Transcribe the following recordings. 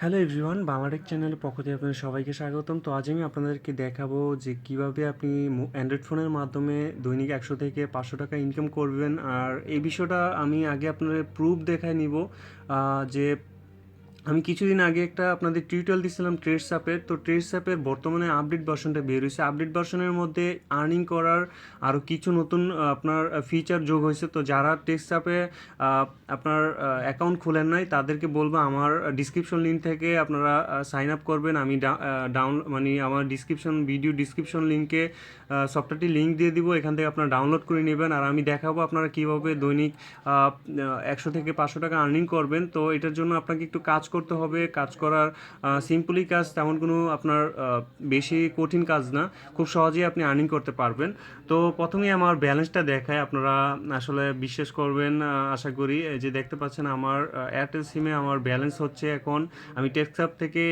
Hello everyone, Bangla Tech চ্যানেলের পক্ষ থেকে আপনাদের সবাইকে স্বাগতম। তো আজ আমি আপনাদেরকে দেখাবো যে কিভাবে আপনি অ্যান্ড্রয়েড ফোনের মাধ্যমে দৈনিক 100 থেকে 500 টাকা ইনকাম করবেন। আর এই বিষয়টা আমি আগে আপনাদের প্রুফ দেখায় নিব যে আমি কিছুদিন আগে একটা আপনাদের টিউটোরিয়াল দিছিলাম ট্রেডস অ্যাপের। তো ট্রেডস অ্যাপের বর্তমানে আপডেট ভার্সনটা বের হয়েছে। আপডেট ভার্সনের মধ্যে আর্নিং করার আরও কিছু নতুন আপনার ফিচার যোগ হয়েছে। তো যারা ট্রেডস অ্যাপে আপনার অ্যাকাউন্ট খোলেন নাই তাদেরকে বলবো আমার ডিসক্রিপশন লিঙ্ক থেকে আপনারা সাইন আপ করবেন। আমি মানে আমার ভিডিও ডিসক্রিপশন লিঙ্কে সফটওয়্যারটি লিঙ্ক দিয়ে দিব, এখান থেকে আপনারা ডাউনলোড করে নেবেন। আর আমি দেখাবো আপনারা কীভাবে দৈনিক 100 থেকে 500 টাকা আর্নিং করবেন। তো এটার জন্য আপনাকে একটু কাজ করতে হবে। কাজ করার সিম্পলি কাজ, তেমন কোনো আপনার বেশি কঠিন কাজ না, খুব সহজেই আপনি আর্নিং করতে পারবেন। তো প্রথমেই আমার ব্যালেন্সটা দেখায়, আপনারা আসলে বিশ্বাস করবেন আশা করি। এই যে দেখতে পাচ্ছেন আমার এয়ারটেল সিমে আমার ব্যালেন্স হচ্ছে, এখন আমি টেক্সঅ্যাপ থেকে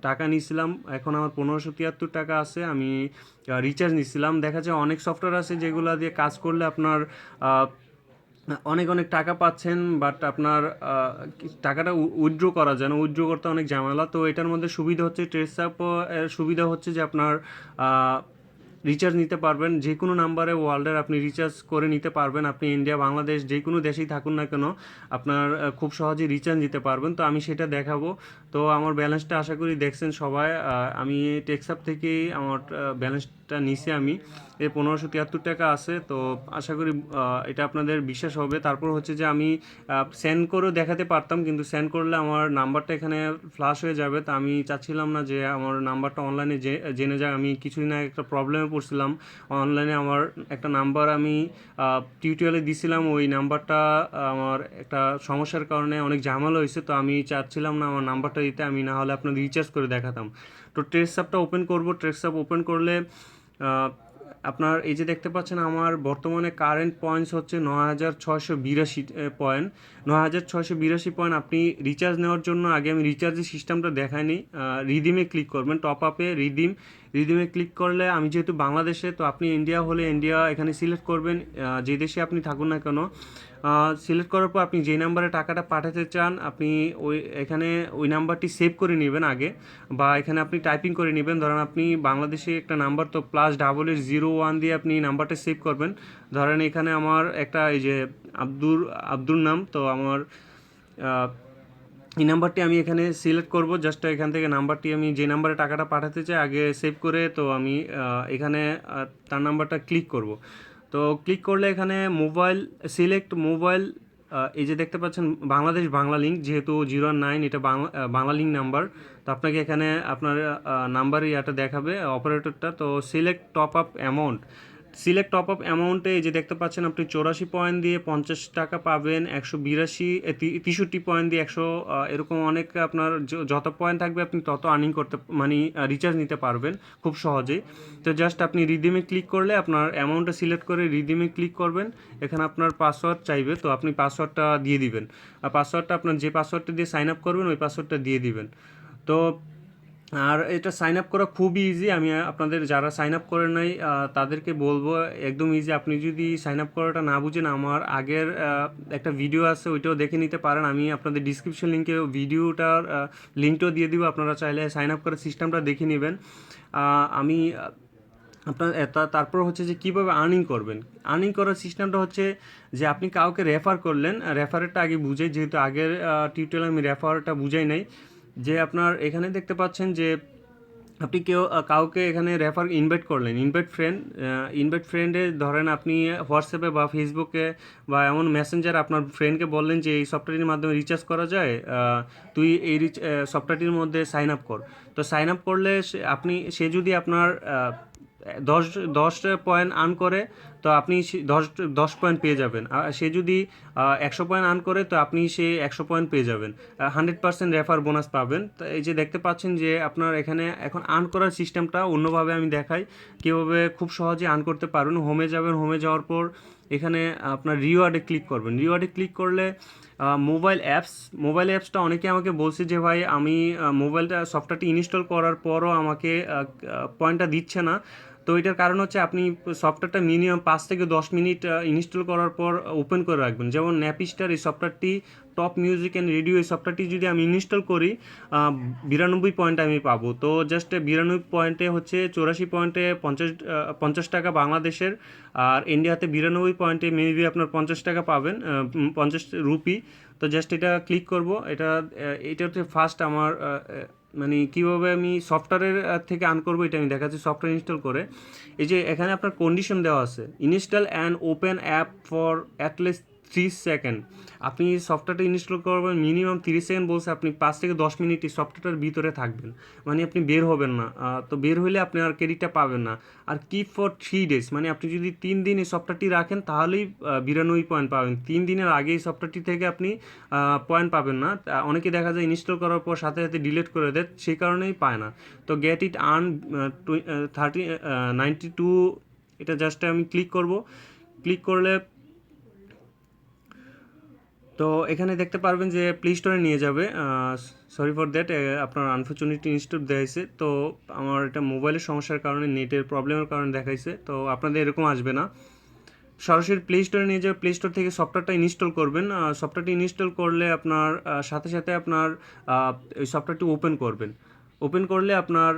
টাকা নিয়েছিলাম, এখন আমার 1573 টাকা আছে। আমি রিচার্জ নিয়েছিলাম। দেখা যায় অনেক সফটওয়্যার আছে যেগুলো দিয়ে কাজ করলে আপনার অনেক অনেক টাকা পাচ্ছেন, বাট আপনার টাকাটা উইথড্র করা যায় না, উইথড্র করতে অনেক ঝামেলা। তো এটার মধ্যে সুবিধা হচ্ছে ট্রেডস এর সুবিধা হচ্ছে যে আপনার রিচার্জ নিতে পারবেন যে কোনো নাম্বারে ওয়ার্ল্ডের, আপনি রিচার্জ করে নিতে পারবেন। আপনি ইন্ডিয়া, বাংলাদেশ যে কোনো দেশেই থাকুন না কেন আপনার খুব সহজেই রিচার্জ নিতে পারবেন। তো আমি সেটা দেখাবো। তো আমার ব্যালেন্সটা আশা করি দেখছেন সবাই। আমি টেক্সঅ্যাপ থেকেই আমার ব্যালেন্সটা নিছি, আমি 1573 টাকা আছে। তো আশা করি এটা আপনাদের বিশ্বাস হবে। তারপর হচ্ছে যে আমি সেন্ড করেও দেখাতে পারতাম, কিন্তু সেন্ড করলে আমার নাম্বারটা এখানে ফ্লাশ হয়ে যাবে। তা আমি চাচ্ছিলাম না যে আমার নাম্বারটা অনলাইনে জেনে যাক। আমি কিছুদিন আগে একটা প্রবলেমে পড়ছিলাম অনলাইনে। আমার একটা নাম্বার আমি টিউটোরিয়ালে দিছিলাম, ওই নাম্বারটা আমার একটা সমস্যার কারণে অনেক ঝামেলা হয়েছে। তো আমি চাচ্ছিলাম না আমার নাম্বারটা দিতে, আমি না হলে আপনাদের রিচার্জ করে দেখাতাম। তো ট্রেডস অ্যাপটা ওপেন করব। ট্রেডস অ্যাপ ওপেন করলে আপনার এই যে দেখতে পাচ্ছেন আমার বর্তমানে কারেন্ট পয়েন্টস হচ্ছে 9682 পয়েন্ট। 9682 পয়েন্ট। আপনি রিচার্জ নেওয়ার জন্য আগে আমি রিচার্জের সিস্টেমটা দেখাইনি। রিডিমে ক্লিক করবেন, টপ আপে রিডিমে ক্লিক করলে, আমি যেহেতু বাংলাদেশে, তো আপনি ইন্ডিয়া হলে ইন্ডিয়া এখানে সিলেক্ট করবেন। যে দেশে আপনি থাকুন না কেন সিলেক্ট করার পর আপনি যে নাম্বারে টাকাটা পাঠাতে চান আপনি এখানে ওই নাম্বারটি সেভ করে নেবেন আগে, বা এখানে আপনি টাইপিং করে নেবেন। ধরেন আপনি বাংলাদেশে একটা নাম্বার, তো +8801 দিয়ে আপনি নাম্বারটা সেভ করবেন। ধরেন এখানে আমার একটা এই যে আব্দুর নাম, তো আমার এই নাম্বারটি আমি এখানে সিলেক্ট করব। জাস্ট এখান থেকে নাম্বারটি, আমি যে নাম্বারে টাকাটা পাঠাতে চাই আগে সেভ করে, তো আমি এখানে তার নাম্বারটা ক্লিক করব। তো ক্লিক করলে এখানে মোবাইল এই যে দেখতে পাচ্ছেন বাংলাদেশ বাংলা লিঙ্ক, যেহেতু 009 এটা বাংলা লিঙ্ক নাম্বার। তো আপনাকে এখানে আপনার নাম্বারে ইয়াটা দেখাবে অপারেটরটা। তো সিলেক্ট টপ আপ অ্যামাউন্টে এই যে দেখতে পাচ্ছেন আপনি 84 পয়েন্ট দিয়ে 50 টাকা পাবেন, 63 পয়েন্ট দিয়ে 100, এরকম অনেক আপনার যত পয়েন্ট থাকবে আপনি তত আর্নিং করতে, মানে রিচার্জ নিতে পারবেন খুব সহজেই। তো জাস্ট আপনি রিডিমে ক্লিক করলে আপনার অ্যামাউন্টটা সিলেক্ট করে রিডিমে ক্লিক করবেন। এখানে আপনার পাসওয়ার্ড চাইবে, তো আপনি পাসওয়ার্ডটা দিয়ে দিবেন। আর পাসওয়ার্ডটা আপনার যে পাসওয়ার্ডটা দিয়ে সাইন আপ করবেন ওই পাসওয়ার্ডটা দিয়ে দিবেন। তো আর এটা সাইন আপ করা খুবই ইজি। আমি আপনাদের যারা সাইন আপ করেন নাই তাদেরকে বলবো একদম ইজি। আপনি যদি সাইন আপ করাটা না বুঝেন, আমার আগের একটা ভিডিও আছে, ওইটাও দেখে নিতে পারেন। আমি আপনাদের ডিসক্রিপশন লিঙ্কে ভিডিওটার লিঙ্কটাও দিয়ে দিব, আপনারা চাইলে সাইন আপ করার সিস্টেমটা দেখে নেবেন। আমি আপনার তারপর হচ্ছে যে কীভাবে আর্নিং করবেন। আর্নিং করার সিস্টেমটা হচ্ছে যে আপনি কাউকে রেফার করলেন, রেফারেরটা আগে বুঝে, যেহেতু আগের টিউটোরিয়ালে আমি রেফারটা বুঝাই নাই। যে আপনার এখানে দেখতে পাচ্ছেন যে আপনি কাউকে এখানে ইনভাইট করলেন, ইনভাইট ফ্রেন্ডে ধরেন আপনি হোয়াটসঅ্যাপে বা ফেসবুকে বা এমন মেসেঞ্জার আপনার ফ্রেন্ডকে বললেন যে এই সফটওয়্যারের মাধ্যমে রিচার্জ করা যায়, তুই এই সফটওয়্যারটির মধ্যে সাইন আপ কর। তো সাইন আপ করলে সে যদি আপনার দশ 10 পয়েন্ট আর্ন করে, তো আপনি 10 পয়েন্ট পেয়ে যাবেন। আর সে যদি 100 পয়েন্ট আর্ন করে, তো আপনি 100 পয়েন্ট পেয়ে যাবেন, 100% রেফার বোনাস পাবেন। তো এই যে দেখতে পাচ্ছেন যে আপনার এখানে এখন আর্ন করার সিস্টেমটা অন্যভাবে আমি দেখাই কীভাবে খুব সহজে আর্ন করতে পারবেন। হোমে যাবেন, হোমে যাওয়ার পর এখানে আপনার রিওয়ার্ডে ক্লিক করবেন। রিওয়ার্ডে ক্লিক করলে মোবাইল অ্যাপসটা অনেকে আমাকে বলছে যে ভাই আমি সফটওয়্যারটি ইনস্টল করার পরও আমাকে পয়েন্টটা দিচ্ছে না। তো এটার কারণ হচ্ছে আপনি সফটওয়্যারটা মিনিমাম 5 থেকে 10 মিনিট ইনস্টল করার পর ওপেন করে রাখবেন। যেমন ন্যাপিস্টার এই সফটওয়্যারটি, টপ মিউজিক অ্যান্ড রেডিও এই সফটওয়্যারটি যদি আমি ইনস্টল করি 92 পয়েন্টে আমি পাবো। তো জাস্ট 92 পয়েন্টে হচ্ছে 84 পয়েন্টে 50 টাকা বাংলাদেশের, আর ইন্ডিয়াতে 92 পয়েন্টে মেবি আপনার 50 টাকা পাবেন, 50 রুপি। তো জাস্ট এটা ক্লিক করব। এটা হচ্ছে ফার্স্ট আমার মানে কীভাবে আমি সফটওয়্যারের থেকে আর্ন করবো এটা আমি দেখাচ্ছি সফটওয়্যার ইনস্টল করে। এই যে এখানে আপনার কন্ডিশন দেওয়া আছে, install and open app for at least 30 second. আপনি সফটওয়্যারটা ইনস্টল করবেন মিনিমাম 30 সেকেন্ড বলছে, আপনি 5 থেকে 10 মিনিট এই সফটওয়্যারটার ভিতরে থাকবেন, মানে আপনি বের হবেন না। তো বের হলে আপনি আর ক্রেডিটটা পাবেন না। আর কিপ ফর 3 ডেজ, মানে আপনি যদি 3 দিন এই সফটওয়্যারটি রাখেন তাহলেই 92 পয়েন্ট পাবেন। 3 দিনের আগে এই সফটওয়্যারটি থেকে আপনি পয়েন্ট পাবেন না। অনেকে দেখা যায় ইনস্টল করার পর সাথে সাথে ডিলিট করে দেয়, সেই কারণেই পায় না। তো গেট ইট আর্ন 92, এটা জাস্ট আমি ক্লিক করব। ক্লিক করলে তো এখানে দেখতে পারবেন যে প্লে স্টোরে নিয়ে যাবে। সরি ফর দ্যাট, আপনার আনফর্চুনেটলি ইনস্টল দেখাইছে। তো আমার এটা মোবাইলের সমস্যার কারণে, নেটের প্রবলেমের কারণে দেখাইছে। তো আপনাদের এরকম আসবে না, সরাসরি প্লে স্টোরে নিয়ে যাবে। প্লে স্টোর থেকে সফটওয়্যারটা ইনস্টল করবেন। সফটওয়্যারটি ইনস্টল করলে আপনার সাথে সাথে আপনার ওই সফটওয়্যারটি ওপেন করবেন। ওপেন করলে আপনার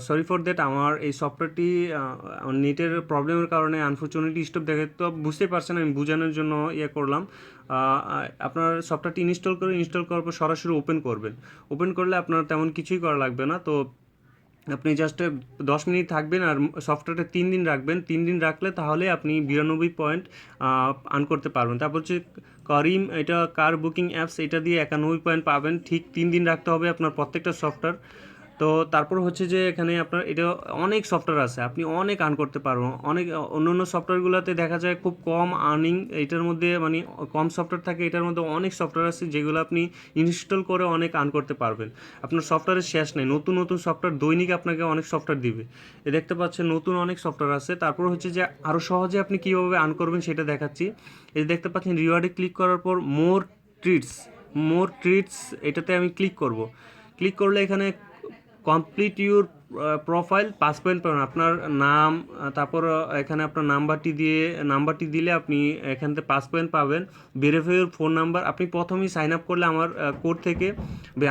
সরি ফর দ্যাট, আমার এই সফটওয়্যারটি নেটের প্রবলেমের কারণে আনফর্চুনেটলি স্টপ দেখে, তো বুঝতেই পারছেন, আমি বোঝানোর জন্য ইয়ে করলাম। আপনার সফটওয়্যারটি ইনস্টল করার পর সরাসরি ওপেন করবেন। ওপেন করলে আপনার তেমন কিছুই করা লাগবে না। তো আপনি জাস্ট 10 মিনিট থাকবেন আর সফটওয়্যারটা 3 দিন রাখবেন। 3 দিন রাখলে তাহলে আপনি 92 পয়েন্ট আর্ন করতে পারবেন। তারপর হচ্ছে করিম, এটা কার বুকিং অ্যাপস, এটা দিয়ে 91 পয়েন্ট পাবেন। ঠিক 3 দিন রাখতে হবে আপনার প্রত্যেকটা সফটওয়্যার। তো তারপর হচ্ছে যে এখানে আপনার এটা অনেক সফটওয়্যার আছে, আপনি অনেক আর্ন করতে পারবেন। অনেক অন্য অন্য সফটওয়্যারগুলোতে দেখা যায় খুব কম আর্নিং, এটার মধ্যে মানে কম সফটওয়্যার থাকে, এটার মধ্যে অনেক সফটওয়্যার আছে যেগুলো আপনি ইনস্টল করে অনেক আর্ন করতে পারবেন। আপনার সফটওয়্যারের শেষ নেই, নতুন নতুন সফটওয়্যার দৈনিক আপনাকে অনেক সফটওয়্যার দিবে। এ দেখতে পাচ্ছেন নতুন অনেক সফটওয়্যার আছে। তারপর হচ্ছে যে আরও সহজে আপনি কীভাবে আর্ন করবেন সেটা দেখাচ্ছি। এই দেখতে পাচ্ছেন রিওয়ার্ডে ক্লিক করার পর মোর ট্রিটস এটাতে আমি ক্লিক করব। ক্লিক করলে এখানে কমপ্লিট ইউর প্রোফাইল 5 পয়েন্ট পাবেন। আপনার নাম, তারপর এখানে আপনার নাম্বারটি দিলে আপনি এখান থেকে 5 পয়েন্ট পাবেন। ভেরিফাই ইউর ফোন নাম্বার, আপনি প্রথমেই সাইন আপ করলে আমার কোড থেকে,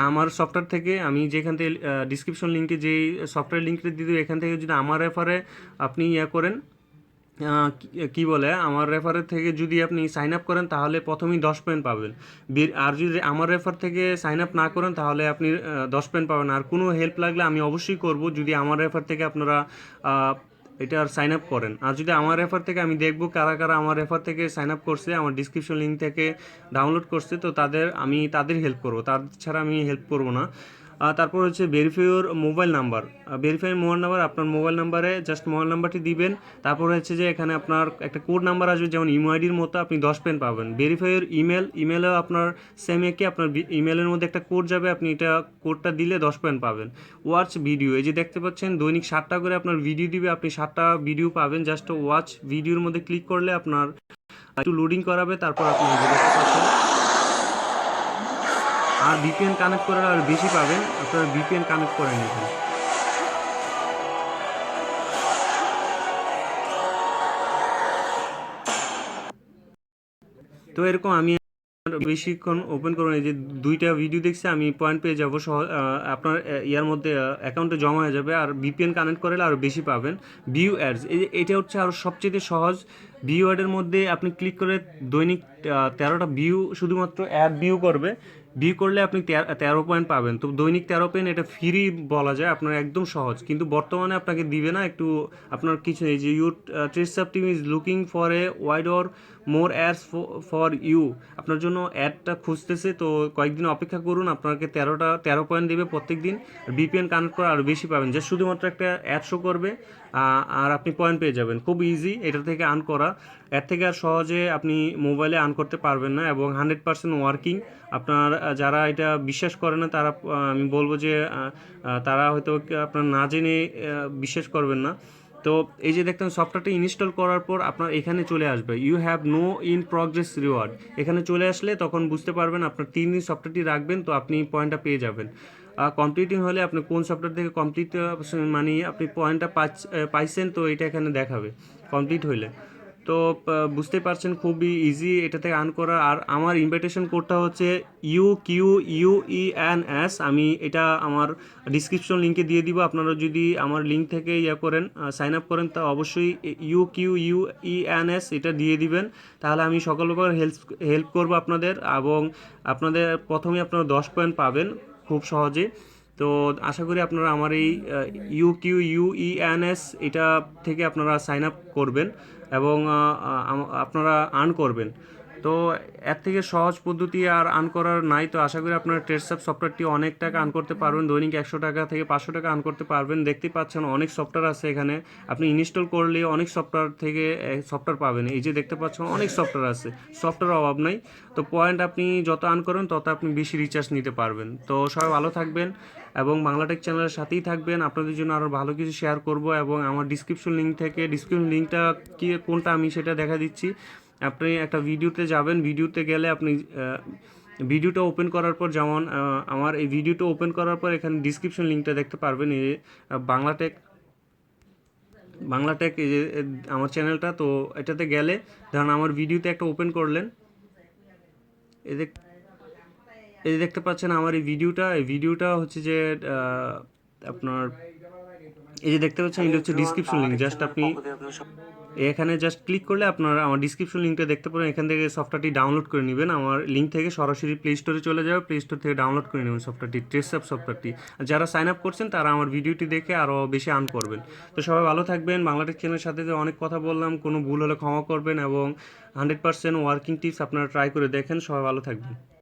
আমার সফটওয়্যার থেকে, আমি যেখান থেকে ডিসক্রিপশন লিঙ্কে যেই সফটওয়্যার লিঙ্কটা দিয়ে দেবো, এখান থেকে যদি আমার রেফারে আপনি করেন, কি বলে, আমার রেফারের থেকে যদি আপনি সাইন আপ করেন তাহলে প্রথমেই 10 পয়েন্ট পাবেন। আর যদি আমার রেফার থেকে সাইন আপ না করেন তাহলে আপনি 10 পয়েন্ট পাবেন। আর কোনো হেল্প লাগলে আমি অবশ্যই করব যদি আমার রেফার থেকে আপনারা এটার সাইন আপ করেন। আর যদি আমার রেফার থেকে, আমি দেখব কারা কারা আমার রেফার থেকে সাইন আপ করছে, আমার ডিসক্রিপশন লিঙ্ক থেকে ডাউনলোড করছে, তো তাদের হেল্প করব, তাদের ছাড়া আমি হেল্প করব না। তারপর হচ্ছে ভেরিফাই ইউর মোবাইল নাম্বার। আপনার মোবাইল নাম্বারে জাস্ট মোবাইল নাম্বারটি দিবেন। তারপর হচ্ছে যে এখানে আপনার একটা কোড নাম্বার আসবে, যেমন ইউআইডির মতো, আপনি 10 পয়েন্ট পাবেন। ভেরিফাই ইউর ইমেলেও আপনার সেম একই, আপনার ইমেলের মধ্যে একটা কোড যাবে, আপনি এটা কোডটা দিলে 10 পয়েন্ট পাবেন। ওয়াচ ভিডিও, এই যে দেখতে পাচ্ছেন দৈনিক 7টা করে আপনার ভিডিও দিবে, আপনি 7টা ভিডিও পাবেন। জাস্ট ওয়াচ ভিডিওর মধ্যে ক্লিক করলে আপনার একটু লোডিং করাবে, তারপর আপনি দেখতে পাচ্ছেন। আর ভিপিএন কানেক্ট করে আর বেশি পাবেন, আপনারা ভিপিএন কানেক্ট করে নেবেন। তো এরকম আমি বেশিক্ষণ ওপেন করুন, এই যে 2টা ভিডিও দেখছি, আমি পয়েন্ট পেয়ে যাবো আপনার ইয়ার মধ্যে অ্যাকাউন্টে জমা হয়ে যাবে। আর ভিপিএন কানেক্ট করলে আরও বেশি পাবেন। ভিউ অ্যাডস, এটা হচ্ছে আরও সবচেয়ে সহজ। ভিউ অ্যাডের মধ্যে আপনি ক্লিক করে দৈনিক 13টা ভিউ, শুধুমাত্র অ্যাড ভিউ করলে আপনি 13 পয়েন্ট পাবেন। তো দৈনিক 13 পয়েন্ট, এটা ফ্রি বলা যায়, আপনার একদম সহজ। কিন্তু বর্তমানে আপনাকে দিবে না, একটু আপনার কিছু এই যে your trade team is looking for a wide or more ads for you, আপনার জন্য অ্যাডটা খুঁজতেছে। তো কয়েকদিন অপেক্ষা করুন, আপনাকে 13 পয়েন্ট দেবে প্রত্যেক দিন। ভিপিএন কানেক্ট করে আরও বেশি পাবেন, যে শুধুমাত্র একটা অ্যাড শো করবে আর আপনি পয়েন্ট পেয়ে যাবেন। খুব ইজি এটা থেকে আর্ন করা, এর থেকে আর সহজে আপনি মোবাইলে আর্ন করতে পারবেন না। এবং 100% ওয়ার্কিং। আপনার যারা এটা বিশ্বাস করে না তারা, আমি বলবো যে তারা হয়তো আপনার না জেনে বিশ্বাস করবেন না। তো এই যে দেখতেন সফটওয়্যারটি ইনস্টল করার পর আপনার এখানে চলে আসবে you have no in progress reward. এখানে চলে আসলে তখন বুঝতে পারবেন আপনার 3 দিন সফটওয়্যারটি রাখবেন তো আপনি পয়েন্টটা পেয়ে যাবেন। কমপ্লিটিং হলে আপনি কোন সফটওয়্যার থেকে কমপ্লিট মানে আপনি পয়েন্টটা পাইছেন তো এটা এখানে দেখাবে কমপ্লিট হইলে। তো বুঝতে পারছেন খুবই ইজি এটা থেকে আর্ন করা। আর আমার ইনভাইটেশন কোডটা হচ্ছে UQUENS। আমি এটা আমার ডিসক্রিপশন লিঙ্কে দিয়ে দিব। আপনারা যদি আমার লিঙ্ক থেকে করেন সাইন আপ করেন তা অবশ্যই UQUENS এটা দিয়ে দিবেন, তাহলে আমি সকল প্রকার হেল্প করবো আপনাদের। এবং আপনাদের প্রথমে আপনারা 10 পয়েন্ট পাবেন খুব সহজে। তো আশা করি আপনারা আমার এই UQUENS এটা থেকে আপনারা সাইন আপ করবেন এবং আপনারা আর্ন করবেন। তো এর থেকে সহজ পদ্ধতি আর আর্ন করার নাই। তো আশা করি আপনারা ট্রেডসাপ সফটওয়্যারটি অনেক টাকা আর্ন করতে পারবেন, দৈনিক 100 টাকা থেকে 500 টাকা আর্ন করতে পারবেন। দেখতে পাচ্ছেন অনেক সফটওয়্যার আছে এখানে, আপনি ইনস্টল করলে অনেক সফটওয়্যার থেকে সফটওয়্যার পাবেন। এই যে দেখতে পাচ্ছেন অনেক সফটওয়্যার আছে, সফটওয়্যার অভাব নাই। তো পয়েন্ট আপনি যত আর্ন করেন তত আপনি বেশি রিচার্জ নিতে পারবেন। তো সবাই ভালো থাকবেন এবং বাংলাটেক চ্যানেলের সাথেই থাকবেন, আপনাদের জন্য আরও ভালো কিছু শেয়ার করব। এবং আমার ডিসক্রিপশন লিঙ্কটা কি কোনটা আমি সেটা দেখা দিচ্ছি। আপনি একটা ভিডিওতে যাবেন, ভিডিওতে গেলে আপনি ভিডিওটা ওপেন করার পর যেমন আমার এই ভিডিওটা ওপেন করার পর এখানে ডিসক্রিপশন লিঙ্কটা দেখতে পারবেন। এই বাংলাটেক এই যে আমার চ্যানেলটা, তো এটাতে গেলে ধরুন আমার ভিডিওতে একটা ওপেন করলেন, এই এই দেখতে পাচ্ছেন আমার এই ভিডিওটা হচ্ছে যে আপনার এই যে দেখতে পাচ্ছেন এটা হচ্ছে ডিসক্রিপশন লিঙ্ক। জাস্ট আপনি এখানে জাস্ট ক্লিক করলে আপনারা আমার ডিসক্রিপশন লিঙ্কটা দেখতে পারেন। এখান থেকে সফটওয়্যারটি ডাউনলোড করে নেবেন, আমার লিঙ্ক থেকে সরাসরি প্লে স্টোরে চলে যাবে, প্লে স্টোর থেকে ডাউনলোড করে নেবেন সফটওয়্যারটি, ট্রেডসাপ সফটওয়্যারটি। যারা সাইন আপ করছেন তারা আমার ভিডিওটি দেখে আরও বেশি আর্ন করবেন। তো সবাই ভালো থাকবেন। বাংলাটেক চ্যানেলের সাথে অনেক কথা বললাম, কোনো ভুল হলে ক্ষমা করবেন এবং 100% ওয়ার্কিং টিপস আপনারা ট্রাই করে দেখেন। সবাই ভালো থাকবেন।